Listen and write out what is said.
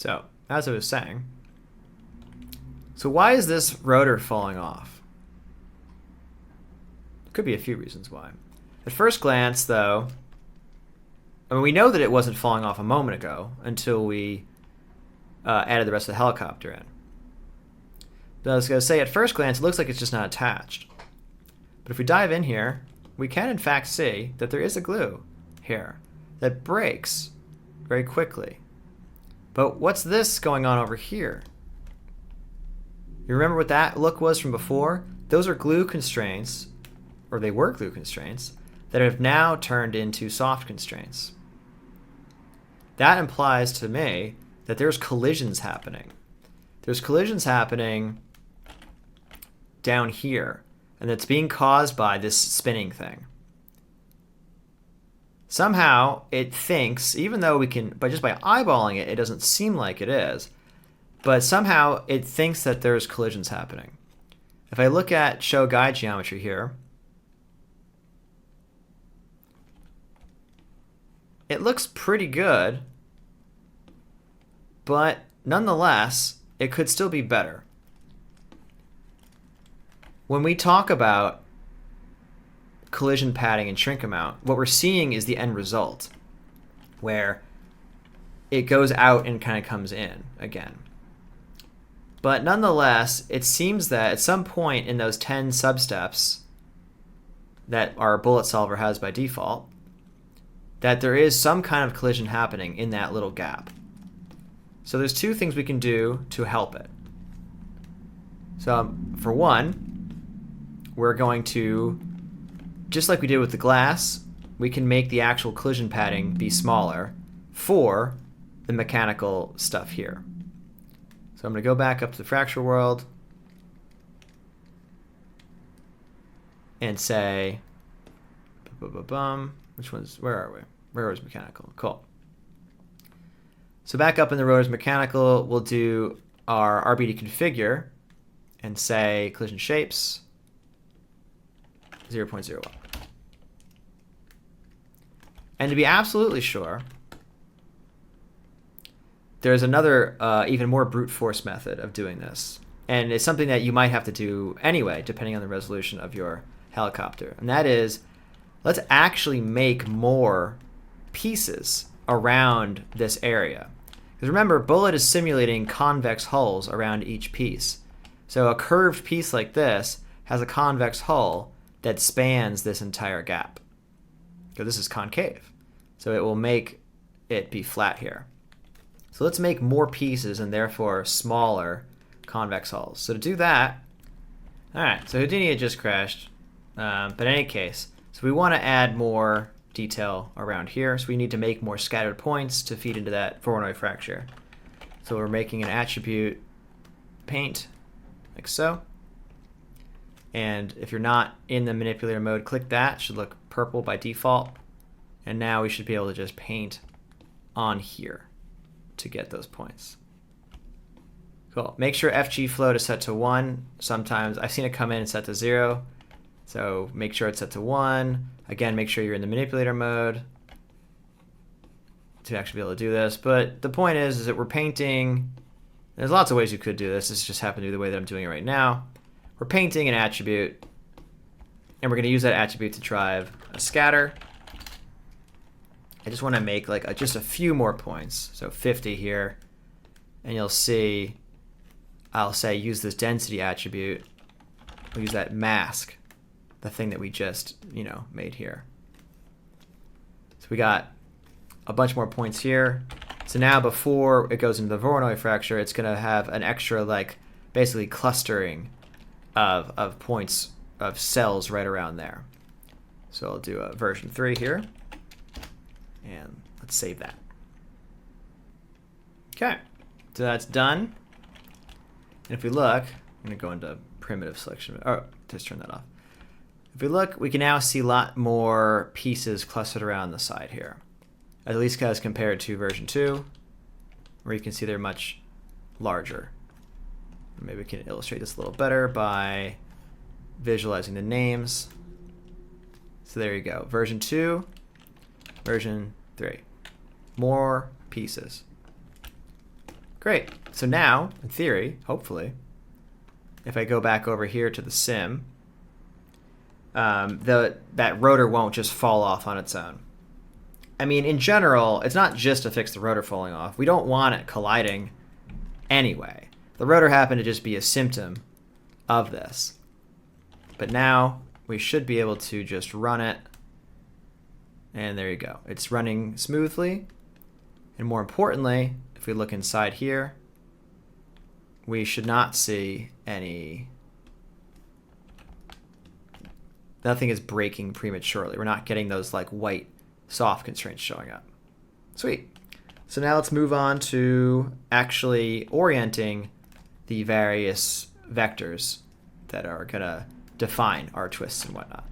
So, as I was saying, so why is this rotor falling off? Could be a few reasons why. At first glance, though, I mean, we know that it wasn't falling off a moment ago until we added the rest of the helicopter in. But I was going to say, at first glance, it looks like it's just not attached. But if we dive in here, we can in fact see that there is a glue here that breaks very quickly. But what's this going on over here? You remember what that look was from before? Those are glue constraints, or they were glue constraints, that have now turned into soft constraints. That implies to me that there's collisions happening. There's collisions happening down here, and it's being caused by this spinning thing. Somehow it thinks, even though we can, but just by eyeballing it, it doesn't seem like it is, but somehow it thinks that there's collisions happening. If I look at show guide geometry here, it looks pretty good, but nonetheless, it could still be better. When we talk about collision padding and shrink amount, what we're seeing is the end result, where it goes out and kind of comes in again. But nonetheless, it seems that at some point in those 10 substeps that our bullet solver has by default, that there is some kind of collision happening in that little gap. So there's two things we can do to help it. So for one, we're going to, just like we did with the glass, we can make the actual collision padding be smaller for the mechanical stuff here. So I'm going to go back up to the fracture world and say, which one's, where are we? Rotors mechanical, cool. So back up in the rotors mechanical, we'll do our RBD configure and say collision shapes 0.01. And to be absolutely sure, there's another even more brute force method of doing this. And it's something that you might have to do anyway, depending on the resolution of your helicopter. And that is, let's actually make more pieces around this area. Because remember, Bullet is simulating convex hulls around each piece. So a curved piece like this has a convex hull that spans this entire gap. So this is concave. So it will make it be flat here. So let's make more pieces and therefore smaller convex hulls. So to do that, all right, so Houdini had just crashed. But in any case, so we want to add more detail around here. So we need to make more scattered points to feed into that Voronoi fracture. So we're making an attribute paint like so. And if you're not in the manipulator mode, click that. It should look purple by default. And now we should be able to just paint on here to get those points. Cool. Make sure FG float is set to 1. Sometimes I've seen it come in and set to 0. So make sure it's set to 1. Again, make sure you're in the manipulator mode to actually be able to do this. But the point is that we're painting. There's lots of ways you could do this. This just happened to be the way that I'm doing it right now. We're painting an attribute, and we're going to use that attribute to drive a scatter. I just want to make like just a few more points, so 50 here, and you'll see I'll say use this density attribute. We'll use that mask, the thing that we just made here. So we got a bunch more points here. So now before it goes into the Voronoi fracture, it's going to have an extra basically clustering of points of cells right around there. So I'll do a version 3 here, and let's save that. Okay, so that's done. And if we look, I'm going to go into primitive selection. Oh, just turn that off. If we look, we can now see a lot more pieces clustered around the side here, at least as compared to version 2, where you can see they're much larger. Maybe we can illustrate this a little better by visualizing the names. So there you go. Version 2, version 3. More pieces. Great. So now, in theory, hopefully, if I go back over here to the sim, that rotor won't just fall off on its own. I mean, in general, it's not just to fix the rotor falling off. We don't want it colliding anyway. The rotor happened to just be a symptom of this. But now we should be able to just run it. And there you go. It's running smoothly. And more importantly, if we look inside here, we should not see any... Nothing is breaking prematurely. We're not getting those like white soft constraints showing up. Sweet. So now let's move on to actually orienting the various vectors that are going to define our twists and whatnot.